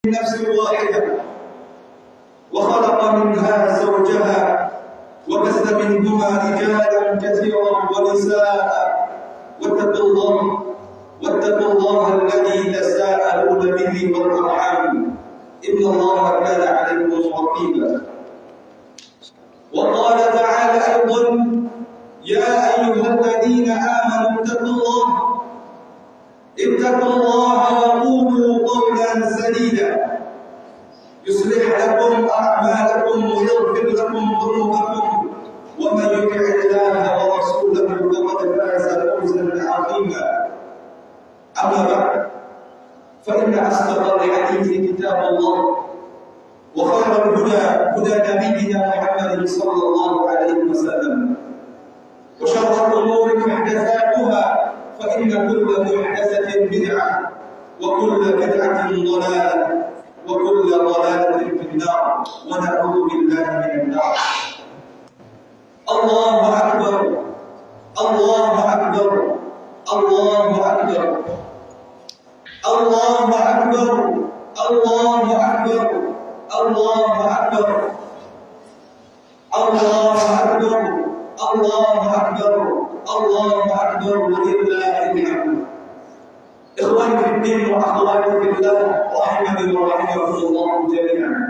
نفس واحدة وخلق منها زوجها وبث منهما رجالا كثيرا ونساء واتقوا الله الذي تساءلون به والأرحام إن الله كان عليكم رقيبا. وقال تعالى أيضا يا أيها الذين آمنوا اتقوا الله وقولوا قولا سديدا يصلح لكم أعمالكم ويغفر لكم ذنوبكم ومن يطع الله ورسوله فقد فاز فوزا عظيما. أما بعد فإن أصدق الحديث كتاب الله وخير الهدى هدى نبينا محمد صلى الله عليه وسلم وشر الأمور محدثاتها فإن كل محدثة بدعة وكل بدعة ضلالة وكل ضلالة في النار ونعوذ بالله من النار. الله أكبر الله أكبر الله أكبر الله أكبر الله أكبر الله أكبر الله أكبر الله أكبر الله أكبر ولله الحمد. إخواني في الدين وأخواتي في الله رحمني ورحمكم الله جميعا.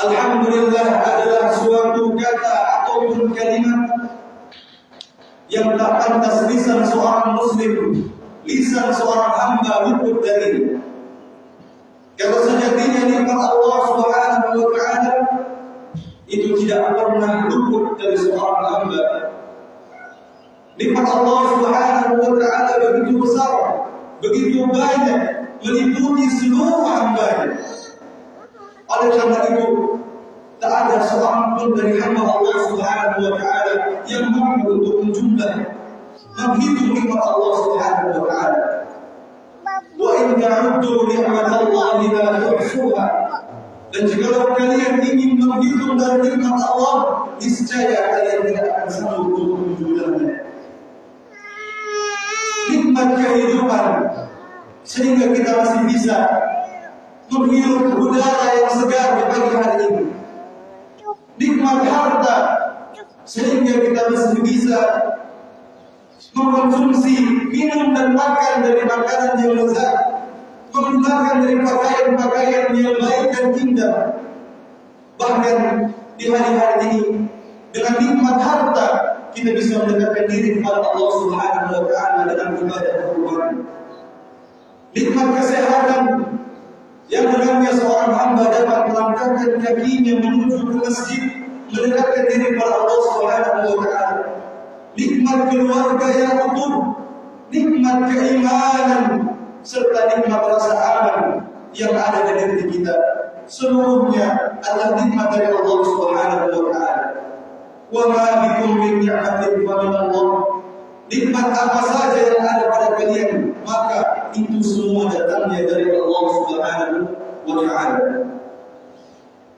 Alhamdulillah adalah suatu kata ataupun kalimat yang tak pantas lisan seorang muslim, lisan seorang hamba luput dari. Kalau sejatinya nikmat Allah Subhanahu wa taala itu tidak pernah luput dari seorang hamba. Nikmat Allah Subhanahu wa taala begitu besar, begitu banyak, meliputi seluruh hamba. Oleh karena itu, tak ada seorang pun dari hamba Allah Subhanahu wa taala yang mampu untuk menjumlah, menghitung nikmat Allah Subhanahu wa taala. Wa in ta'uddu ni'matallahi la tuhsuha. Dan jika kalian ingin menghitung dari nikmat Allah, niscaya kalian tidak akan sanggup untuk menjumlahnya. Nikmat kehidupan sehingga kita masih bisa menghirup udara yang segar di pagi hari ini. Nikmat harta sehingga kita masih bisa mengkonsumsi minum dan makan dari makanan yang lezat, menggunakan dari pakaian-pakaian yang baik dan indah. Bahkan di hari-hari ini dengan nikmat harta kita bisa mendekatkan diri kepada Allah Subhanahu wa taala dengan ibadah kurban. Nikmat kesehatan yang dengannya seorang hamba dapat melangkahkan kakinya menuju ke masjid, mendekatkan diri kepada Allah Subhanahu wa taala. Nikmat keluarga yang utuh, nikmat keimanan, serta nikmat rasa aman yang ada di diri kita. Seluruhnya adalah nikmat dari Allah Subhanahu wa taala. Wa ma bikum min ni'matin fa min Allah. Nikmat apa saja yang ada pada kalian, maka itu semua datangnya dari Allah Subhanahu wa taala.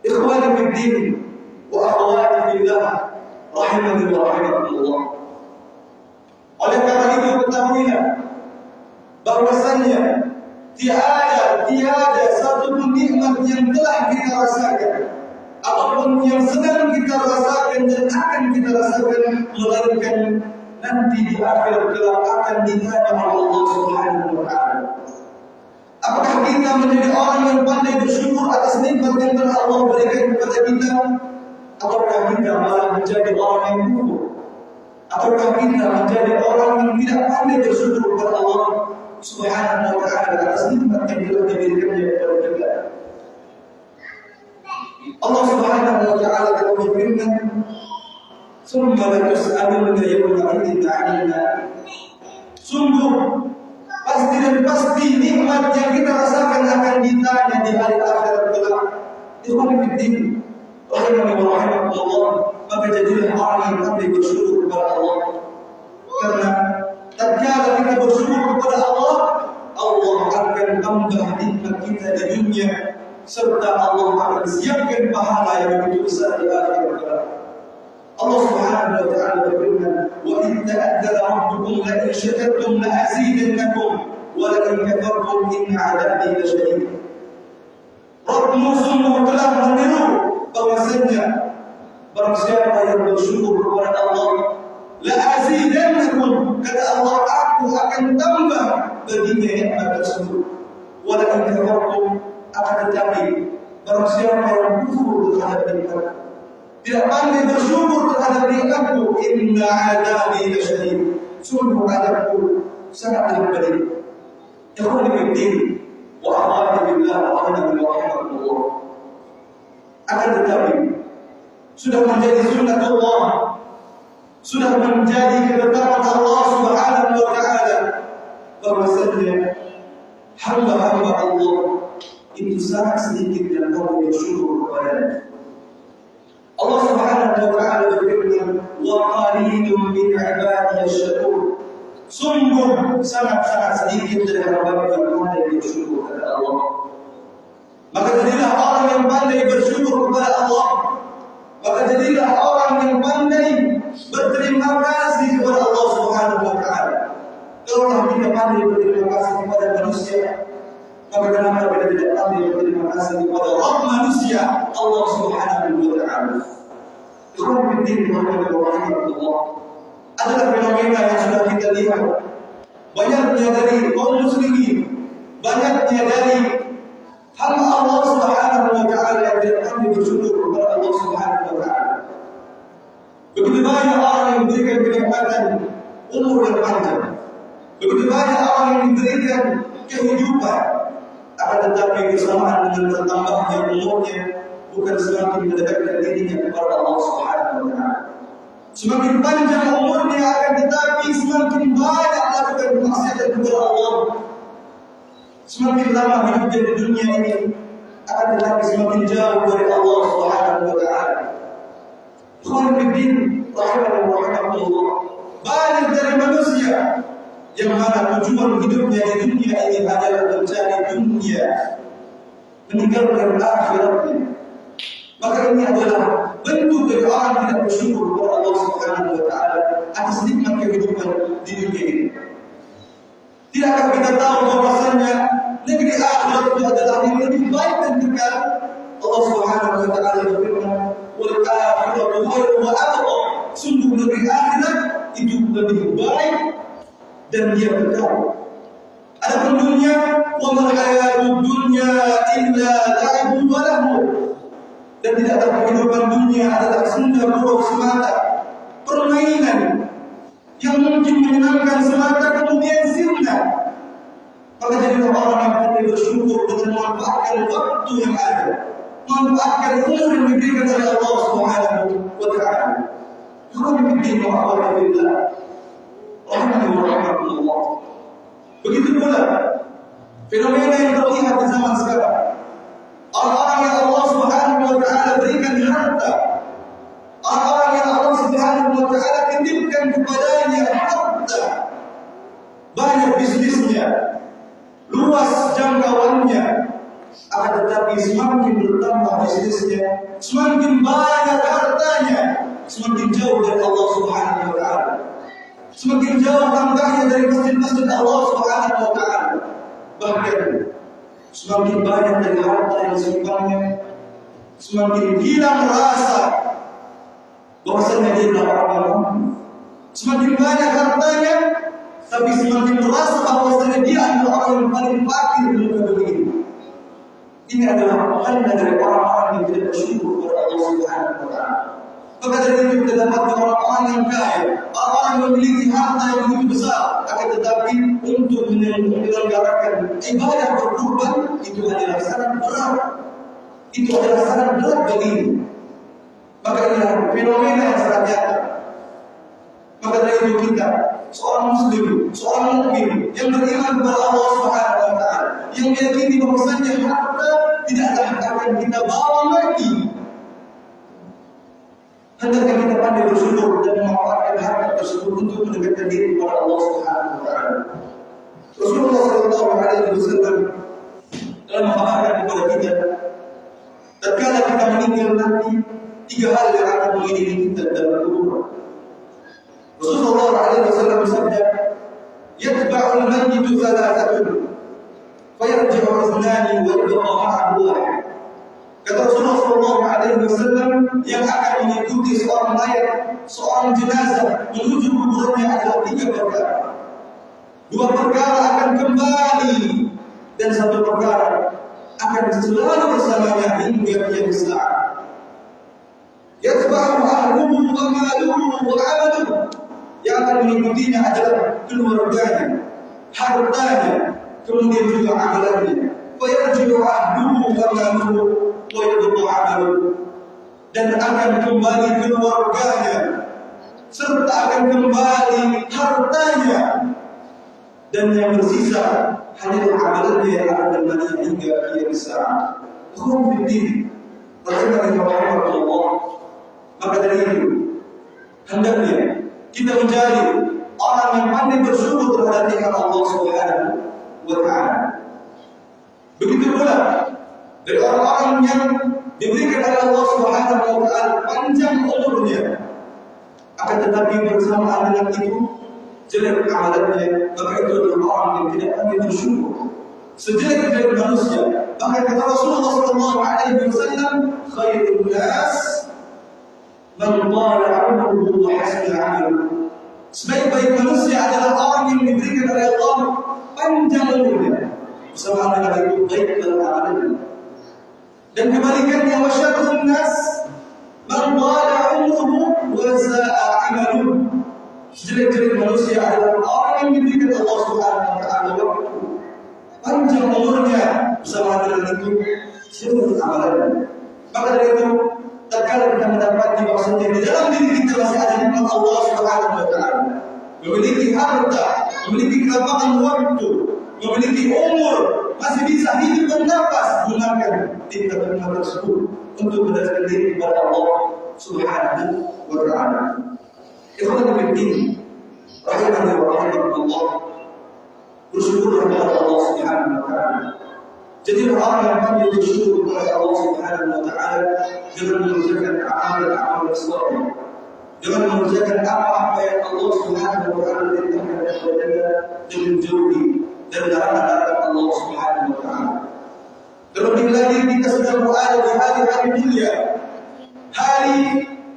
Ikhwani fid din wa akhwati fillah rahimani wa rahimakumullah. Oleh karena itu ketahuilah bahwasannya tiada satu pun nikmat yang telah kita rasakan ataupun yang sedang kita rasakan dan akan kita rasakan melainkan nanti di akhir kelak akan ditanya oleh Allah Subhanahu wa taala. Apakah kita menjadi orang yang pandai bersyukur atas nikmat yang telah Allah berikan kepada kita, ataukah kita malah menjadi orang yang kufur? Ataukah kita menjadi orang yang tidak pandai bersyukur kepada Allah Subhanahu wa taala atas nikmat yang telah diberikannya kepada kita? Allah Subhanahu wa taala telah berfirman, "Tsumma latus'alunna yawma idzin 'anil." Sungguh pasti dan pasti nikmat yang kita rasakan akan ditanya di hari akhirat kelak. Ikhwan fillah, rahimani wa rahimakumullah, maka jadilah orang yang pandai bersyukur kepada Allah. Karena tatkala kita bersyukur kepada Allah, Allah akan tambah nikmat kita di dunia, serta Allah akan siapkan pahala yang begitu besar di akhirat kelak. Allah Subhanahu wa taala berfirman, "Wa in ta'addara rabbukum la in syakartum la azidannakum." walakin kafartum inna 'adabi lasyadid. Rabbmu sungguh telah menyeru bahwasanya barang siapa yang bersyukur kepada Allah, la azidannakum, kata Allah, aku akan tambah baginya nikmat tersebut. Walakin kafartum, akan tetapi barang siapa yang kufur terhadap nikmat, tidak pandai bersyukur terhadap nikmatku, inna 'adabi lasyadid, sungguh adabku sangatlah pedih. Ikhwan fillah wa akhwati billah wa rahmatullah. Akan tetapi sudah menjadi sunnatullah, sudah menjadi ketetapan Allah Subhanahu wa taala bahwasanya hamba-hamba Allah itu sangat sedikit yang tahu bersyukur kepada Allah Subhanahu wa taala berfirman, wa qalilun min ibadiy asy-syakur. Sungguh sangat-sangat sedikit dari hamba yang pandai bersyukur kepada Allah. Maka jadilah orang yang pandai bersyukur kepada Allah. Maka jadilah orang yang pandai berterima kasih kepada Allah Subhanahu wa taala. Kalau kita pandai berterima kasih kepada manusia, maka kenapa kita tidak pandai berterima kasih kepada Rabb manusia, Allah Subhanahu wa taala? Ikhwan fillah wa rahmatullah. Adalah fenomena yang sudah kita lihat. Banyaknya dari kaum muslimin, banyaknya dari hamba Allah Subhanahu wa taala yang tidak pandai bersyukur kepada Allah Subhanahu wa taala. Begitu banyak orang yang diberikan kenikmatan umur yang panjang. Begitu banyak orang yang diberikan kehidupan, akan tetapi bersamaan dengan bertambahnya umurnya, bukan semakin mendekatkan dirinya kepada Allah Subhanahu wa taala. Semakin panjang umurnya, akan tetapi semakin banyak lakukan kemaksiatan kepada Allah. Semakin lama hidupnya di dunia ini, akan tetapi semakin jauh dari Allah Subhanahu wa taala. Ikhwan fillah rahimahullah. Banyak dari manusia yang mana tujuan hidupnya di dunia ini adalah mencari dunia, meninggalkan akhiratnya. Maka ini adalah bentuk dari orang tidak bersyukur kepada Allah Subhanahu wa taala atas nikmat kehidupan di dunia ini. Tidakkah kita tahu bahwasanya negeri akhirat itu adalah yang lebih baik dan kekal? Allah Subhanahu wa taala berfirman, "Wal akhiratu khairun wa abqa." Sungguh negeri akhirat itu lebih baik dan dia kekal. Adapun dunia, wa mal hayatud dunya illa la'ibun wa lahu. Dan tidak ada kehidupan dunia adalah senda buruk semata, permainan yang mungkin menyenangkan semata kemudian sirna. Maka jadilah orang yang pandai bersyukur dengan memanfaatkan waktu yang ada, memanfaatkan umur yang diberikan oleh Allah Subhanahu wa taala. Ikhwan fillah wa akhwat rahimahullah. Begitu pula fenomena yang terlihat di zaman sekarang. Orang-orang yang Allah Subhanahu wa taala berikan harta, orang-orang yang Allah Subhanahu wa taala titipkan kepadanya harta, banyak bisnisnya, luas jangkauannya, akan tetapi semakin bertambah bisnisnya, semakin banyak hartanya, semakin jauh dari Allah Subhanahu wa taala, semakin jauh langkahnya dari masjid-masjid Allah Subhanahu wa taala. Bahkan semakin banyak dari harta yang disimpannya, semakin hilang rasa bahwasanya dia adalah orang yang mampu. Semakin banyak hartanya, tapi semakin merasa bahwasanya dia adalah orang yang paling fakir di muka bumi ini. Ini adalah tanda dari orang-orang yang tidak bersyukur kepada Allah Subhanahu wa taala. Maka dari itu kita dapat orang-orang yang kaya, orang yang memiliki harta yang begitu besar, akan tetapi untuk menyelenggarakan ibadah berkurban itu adalah sangat berat. Itu adalah sangat berat baginya. Maka inilah fenomena yang sangat nyata. Maka dari itu kita, seorang muslim, seorang mukmin yang beriman kepada Allah Subhanahu wa taala, yang meyakini bahwasanya harta tidaklah akan kita bawa lagi. Hendaknya kita pandai bersyukur dan memanfaatkan harta tersebut untuk mendekatkan diri kepada Allah Subhanahu wa taala. Rasulullah sallallahu alaihi wasallam telah mengatakan kepada kita, tatkala kita meninggal nanti, 3 hal yang akan mengiringi kita dalam kubur. Rasulullah alaihi wasallam bersabda, "Yatba'ul mayyit yakhruju thalathatun fayarji'u ithnani wa yabqa ma'ahu wahid. Kata Rasulullah SAW, yang akan mengikuti seorang mayat, seorang jenazah menuju kuburannya adalah 3 perkara. 2 perkara akan kembali dan 1 perkara akan selalu bersamanya hingga kiamat saat. Yatba'u ahluhu wa maluhu wa 'amaluhu. Yang akan mengikutinya adalah keluarganya, hartanya, kemudian juga amalannya. Fa yarji'u ahluhu wa maluhu wa yabqa 'amaluhu. Dan akan kembali keluarganya serta akan kembali hartanya, dan yang bersisa hanya amalannya yang akan kembali hingga kiamat saat. Hukum fiddin, rahimani Allah. Maka dari itu hendaknya kita menjadi orang yang pandai bersyukur terhadap nikmat Allah Subhanahu wa Ta'ala. Begitu pula dari orang-orang yang diberikan oleh Allah Subhanahu wa Ta'ala panjang umurnya, akan tetapi bersamaan dengan itu jelek amalannya, maka itu adalah orang yang tidak pandai bersyukur. Sejelek-jelek manusia, maka kata Rasulullah SAW, khairun nas man qala 'amaluhu wa hasuna 'amaluhu. Sebaik-baik manusia adalah orang yang diberikan oleh Allah panjang umurnya, bersama dengan itu baik dalam amalannya. Dan kebalikannya, wa syarrun nas man qala 'umruhu wa sa'a 'amaluhu. Sejelek-jelek manusia adalah orang yang diberikan Allah Subhanahu wa Ta'ala waktu panjang umurnya, bersama dengan itu jelek amalannya. Maka dari itu terkadang kita mendapati bahwasanya di dalam diri kita masih ada nikmat Allah Subhanahu wa Ta'ala, memiliki harta, memiliki kelapangan waktu, memiliki umur, masih bisa hidup dan nafas. Gunakan nikmat tersebut untuk mendekatkan diri kepada Allah Subhanahu wa Ta'ala. Ikhwan fiddin, rahimani wa rahimakumullah, bersyukurlah kepada Allah Subhanahu wa Ta'ala. Jadi orang yang pandai bersyukur kepada Allah Subhanahu wa Ta'ala dengan mengerjakan amal-amal saleh, dengan mengerjakan apa yang Allah Subhanahu wa Ta'ala perintahkan kepadanya, dan menjauhi dari larangan-larangan Allah Subhanahu wa Ta'ala. Terlebih lagi kita sedang berada di hari-hari mulia, hari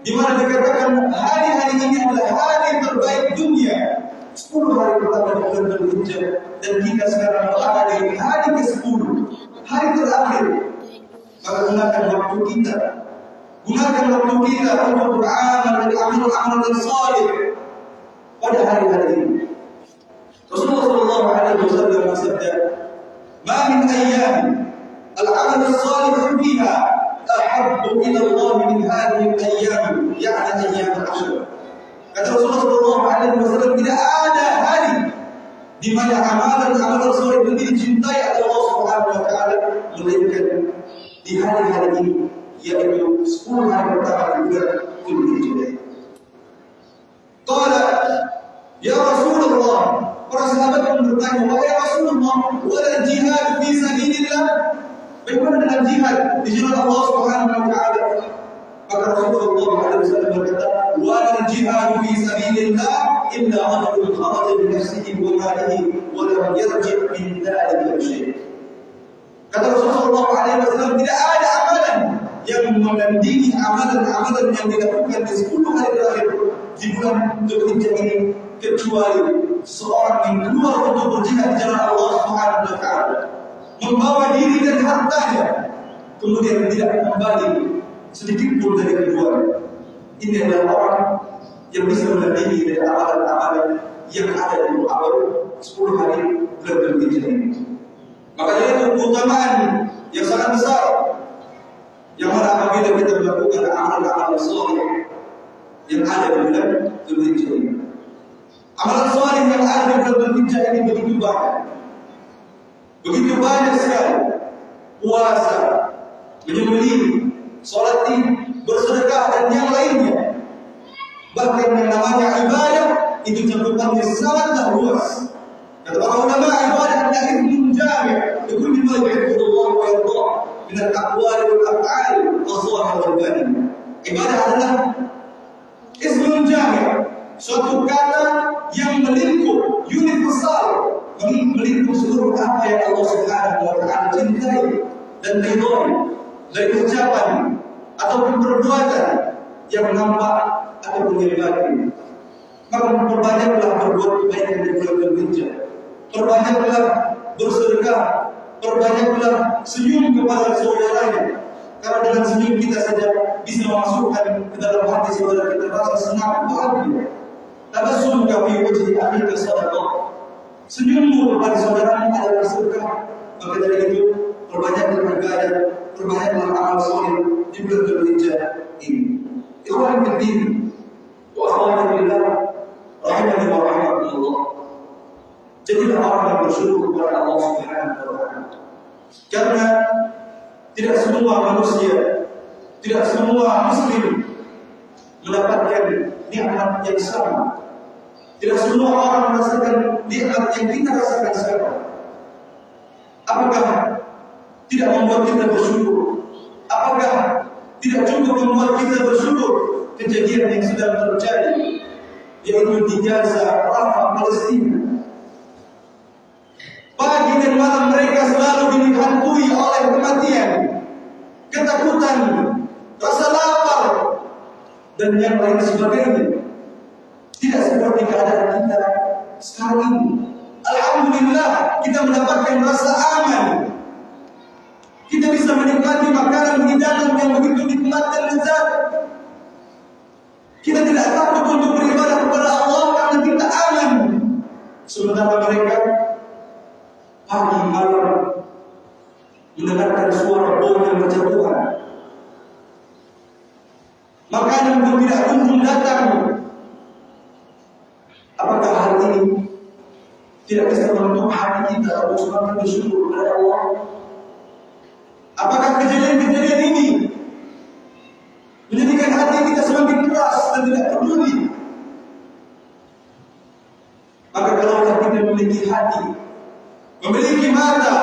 di mana dikatakan hari-hari ini adalah hari terbaik dunia, 10 hari pertama di bulan Dzulhijjah, dan kita sekarang berada di hari ke-10, hari terakhir. Maka gunakan waktu kita untuk beramal dan amal-amal yang saleh pada hari-hari ini. Rasulullah SAW bersabda, "Ma min ayyamin al-amal as-salih fiha ahabbu ila Allah min hadhihi al-ayyam, ya'ni ayyam al-ashr." Kata Rasulullah SAW, tidak ada hari di mana amalan-amalan saleh lebih dicintai oleh Allah Subhanahu wa Ta'ala melainkan di hari-hari ini, yaitu 10 hari pertama di bulan Dzulhijjah. Qala ya Rasulullah, para sahabat pun bertanya, wahai Rasulullah, wala jihad fi sabilillah, bagaimana dengan jihad di jalan Allah Subhanahu wa Ta'ala? Maka Rasulullah SAW berkata, wala jihad fi sabilillah illa rajulun kharaja bi nafsihi wa malihi wa lam yarji' min dhalika syai'. Kata Rasulullah SAW, tidak ada amalan yang menandingi amalan-amalan yang dilakukan di 10 hari terakhir di bulan Dzulhijjah ini, kecuali seorang yang keluar untuk berjihad di jalan Allah Subhanahu wa Ta'ala, membawa diri dan hartanya, kemudian tidak kembali sedikit pun dari keduanya. Ini adalah orang yang bisa menandingi dari amalan-amalan yang ada di awal 10 hari bulan Dzulhijjah ini. Maka itu keutamaan yang sangat besar, yang mana apabila kita melakukan amalan-amalan saleh yang ada di bulan Dzulhijjah ini. Amalan saleh yang ada di bulan Dzulhijjah ini begitu banyak sekali. Puasa, menyembelih, salat, bersedekah, dan yang lainnya. Bahkan yang namanya ibadah itu cakupannya sangatlah luas. Kata para ulama, ibadah adalah ilmu jami' likulli ma yuhibbu Allah wa yardah min al-aqwali wal af'ali adh-dhahir wal batin. Ibadah adalah ismun jami', suatu kata yang melingkup, universal, melingkup seluruh apa yang Allah Subhanahu wa Ta'ala cintai dan ridhoi dari ucapan ataupun perbuatan yang nampak ataupun yang batin. Maka perbanyaklah berbuat kebaikan di bulan Dzulhijjah. Perbanyaklah bersedekah, perbanyaklah senyum kepada saudaranya. Karena dengan senyum kita saja bisa memasukkan ke dalam hati saudara kita rasa senang bahagia. Tabassum ka fi wajhi akhika sadaqah. Senyummu kepada saudaramu adalah sedekah. Maka dari itu perbanyaklah beribadah, perbanyaklah amal soleh di bulan Dzulhijjah ini. Ikhwan fillah wa akhwati fillah, rahimani wa rahimakumullah. Jadilah orang yang bersyukur kepada Allah Subhanahu wa Ta'ala. Karena tidak semua manusia, tidak semua muslim mendapatkan nikmat yang sama. Tidak semua orang merasakan nikmat yang kita rasakan sekarang. Apakah tidak membuat kita bersyukur? Apakah tidak cukup membuat kita bersyukur kejadian yang sedang terjadi, yaitu di Gaza, Rafah, Palestina? Pagi dan malam mereka selalu dihantui oleh kematian, ketakutan, rasa lapar, dan yang lain sebagainya. Tidak seperti keadaan kita sekarang ini. Alhamdulillah kita mendapatkan rasa aman. Kita bisa menikmati makanan hidangan yang begitu nikmat dan lezat. Kita tidak takut untuk beribadah kepada Allah karena kita aman. Sementara mereka pagi malam mendengarkan suara bom yang berjatuhan. Makanan pun tidak kunjung datang. Apakah hal ini tidak bisa membentuk hati kita untuk semakin bersyukur kepada Allah? Apakah kejadian-kejadian ini menjadikan hati kita semakin keras dan tidak peduli? Maka kalau kita memiliki hati, memiliki mata,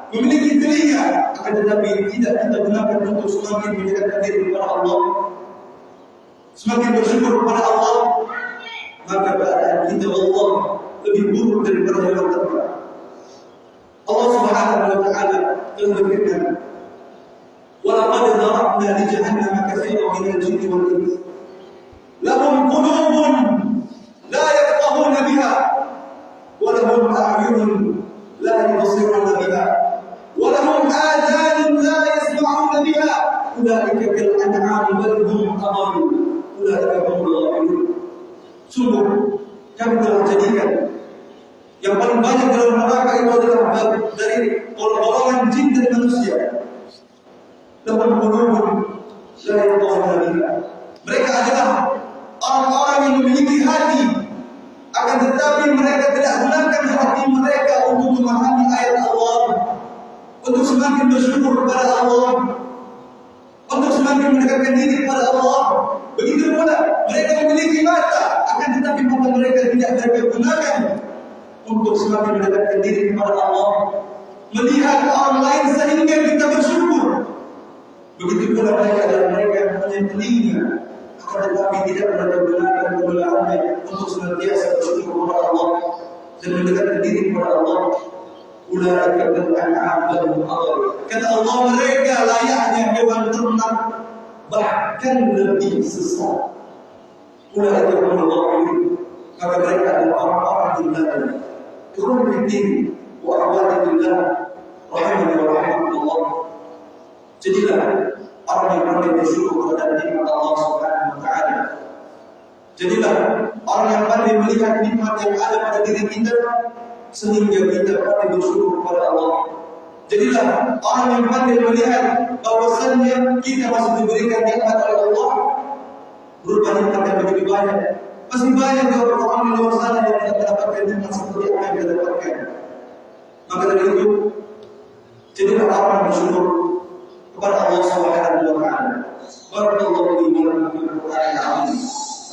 memiliki telinga, akan tetapi tidak kita gunakan untuk semakin mendekatkan diri kepada Allah, semakin bersyukur kepada Allah, maka keadaan kita Allah lebih buruk daripada yang terbaik. Allah Subhanahu wa Ta'ala telah berfirman, وَلَقَدْ ذَرَأْنَا لِجَهَنَّمَ كَثِيرًا مِنَ الْجِنِّ وَالْإِنسِ لَهُمْ قُلُوبٌ لَا يَفْقَهُونَ بِهَا وَلَهُمْ أَعْيُنٌ لَا يُبْصِرُونَ بِهَا وَلَهُمْ آذَانٌ لَا يَسْمَعُونَ بِهَا أُولَئِكَ كَالْأَنْعَامِ بَلْ هُمْ أَضَلُّ أُولَئِكَ هُمُ الْغَافِلُونَ. Sungguh kami telah jadikan yang paling banyak dalam neraka itu adalah dari golongan jin dan manusia. Lahum qulubun la yafqahuna biha. Mereka adalah orang-orang yang memiliki hati, akan tetapi mereka tidak gunakan hati mereka untuk memahami ayat Allah, untuk semakin bersyukur kepada Allah, untuk semakin mendekatkan diri kepada Allah. Begitu pula mereka memiliki mata, akan tetapi mata mereka tidak mereka gunakan untuk semakin mendekatkan diri kepada Allah, melihat orang lain sehingga kita bersyukur. Begitu pula mereka adalah mereka yang punya telinga, akan tetapi tidak mereka gunakan kegunaannya untuk senantiasa bersyukur kepada Allah dan mendekatkan diri kepada Allah. Ulaika kal-an'am bal hum adall. Kata Allah, mereka layaknya hewan ternak, bahkan lebih sesat. Ulaika humul ghafilun. Maka mereka adalah orang-orang di neraka. Ikhwan fillah wa akhwati fillah, rahimani wa rahimakumullah. Jadilah orang yang pandai bersyukur kepada nikmat Allah Subhanahu wa Ta'ala. Jadilah orang yang pandai melihat nikmat yang ada pada diri kita sehingga kita pandai bersyukur kepada Allah. Jadilah orang yang pandai melihat bahwasannya kita masih diberikan nikmat oleh Allah, berupa nikmat yang begitu banyak. Masih banyak orang di luar sana yang tidak mendapatkan nikmat seperti apa yang kita dapatkan. Maka dari itu, jadilah orang yang bersyukur kepada Allah Subhanahu wa Ta'ala. Barakallahu li wa lakum fil Qur'anil 'azim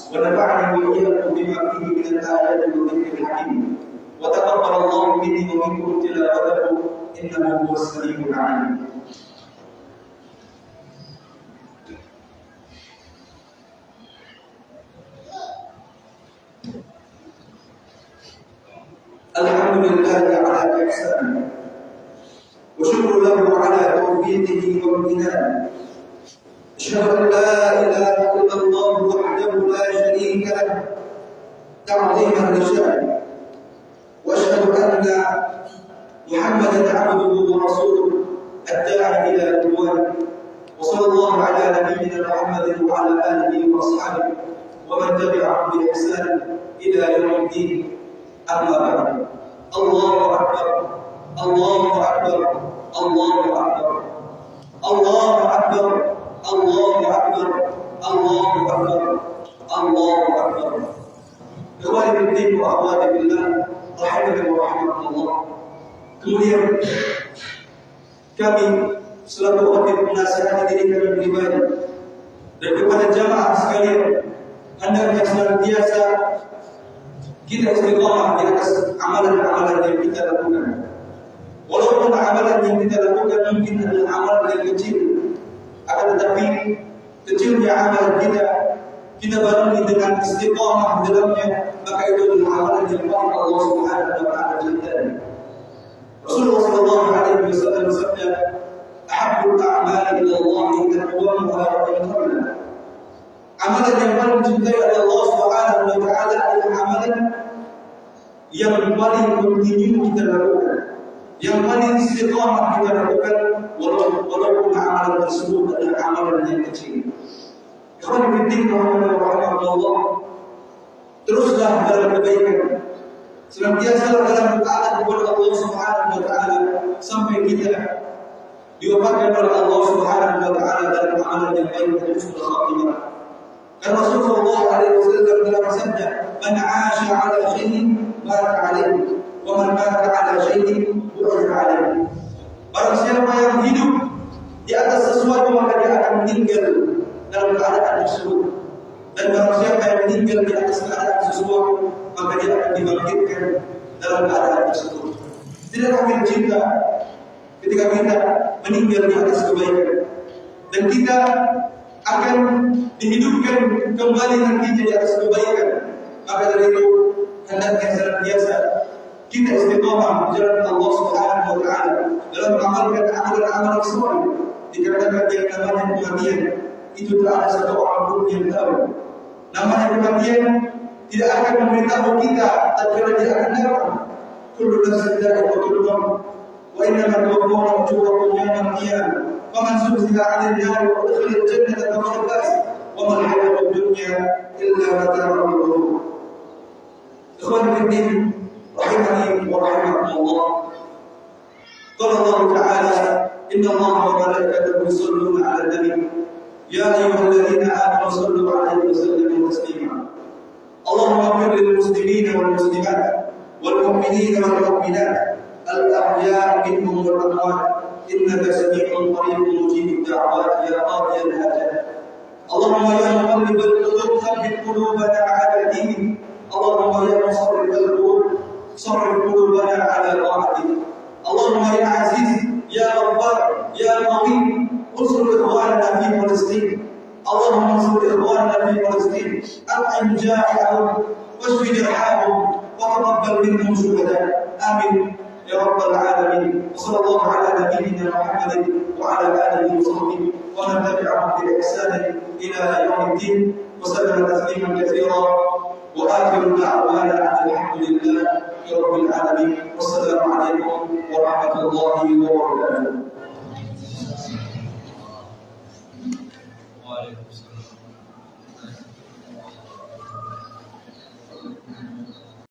wa nafa'ani wa iyyakum bima fihi min al-ayati wa dhikril hakim. Wa taqabbalallahu minni wa minkum tilawatahu innahu huwas samiul 'alim. Alhamdulillah والحمد لله على إحسانه وشكر له على توفيقه وامتنانه. أشهد أن لا إله إلا الله وحده لا شريك له تعظيما لشأنه، وأشهد أن محمدا عبده ورسوله الداعي إلى رضوانه. وصلى الله على نبينا محمد وعلى آله وأصحابه ومن تبعهم بإحسان إلى يوم الدين. أما بعد، الله أكبر الله أكبر الله أكبر الله أكبر الله أكبر الله أكبر الله أكبر. إخواني في الدين وأخواتي في الله رحمكم ورحمكم الله. Kemudian kami selaku khotib menasihati diri kami pribadi dan kepada jamaah sekalian, hendaknya senantiasa kita istiqamah di atas amalan-amalan yang kita lakukan. Walaupun amalan yang kita lakukan mungkin adalah amalan yang kecil, akan tetapi kecilnya amalan kita barengi dengan istiqamah di dalamnya, maka itu adalah amalan yang paling Allah Subhanahu wa taala cintai. Rasulullah sallallahu alaihi wasallam bersabda, "Ahabbul a'mali ila Allah taqwamuha wa ikhlas." Amalan yang paling dicintai oleh Allah Subhanahu wa taala adalah amalan yang paling kontinu kita lakukan, yang paling istiqamah kita lakukan, walaupun amalan tersebut adalah amalan yang kecil. Ikhwan fillah rahimahullah, teruslah dalam kebaikan, senantiasa dalam taat kepada Allah Subhanahu wa taala sampai kita diwafatkan oleh Allah Subhanahu wa taala dalam amalan yang baik dan husnul khatimah. Karena Rasulullah alaihi wasallam telah bersabda, "Man 'asha 'ala syai'in baraka 'alaihi, wa man mata 'ala syai'in bu'ira 'alaihi." Barang siapa yang hidup di atas sesuatu maka dia akan meninggal dalam keadaan tersebut. Dan barang siapa yang meninggal di atas keadaan sesuatu maka dia akan dibangkitkan dalam keadaan tersebut. Tidak kami cinta ketika kita meninggal di atas kebaikan, dan kita akan dihidupkan kembali nantinya di atas kebaikan. Maka dari itu hendaknya senantiasa kita istiqamah di jalan Allah Subhanahu wa taala dalam mengamalkan amalan-amalan soleh. Dikarenakan yang namanya kematian itu tidak ada satu orang pun yang tahu. Namanya kematian tidak akan memberitahu kita tatkala dia akan datang. Kullu nafsin dha'iqatul maut wa innama tuwaffawna ujurakum yawmal qiyamah. Faman zuhziha 'anil nar wa udkhila al-jannata faqad faz wa mal hayatud dunya illa mata'ul ghurur. Ikhwan fillah rahimani wa rahimakumullah. Qala Allah ta'ala, "Inna Allaha wa malaikatahu yusholluna 'alan nabi ya ayyuhalladzina amanu shallu 'alaihi wa sallimu taslima." Allahumma ighfir lil muslimina wal muslimat wal mu'minina wal mu'minat al-ahya'i minhum wal amwat innaka sami'un qaribun mujibud da'wat ya qadiyal hajat. Allahumma ya muqallibal qulub thabbit qulubana 'ala dinik. Allahumma ya musarrifal qulub sarrif qulubana 'ala ta'atik. Allahumma ya aziz ya ghaffar ya qawi unsur ikhwanana fi Palestin. Allahumma ansur ikhwanana fi Palestin, at'im ja'i'ahum washfi jarhahum wa taqabbal minhum shuhada. Amin ya rabbal alamin. Sallallahu ala nabiyyina Muhammadin wa ala alihi wa sahbihi wa man tabi'ahum bi ihsan ila yaumiddin wa sallama tasliman katsiran wa akhiru da'wana alhamdulillahi rabbil alamin. Wassalamu alaikum wa rahmatullahi wa barakatuh. Waalaikumsalam.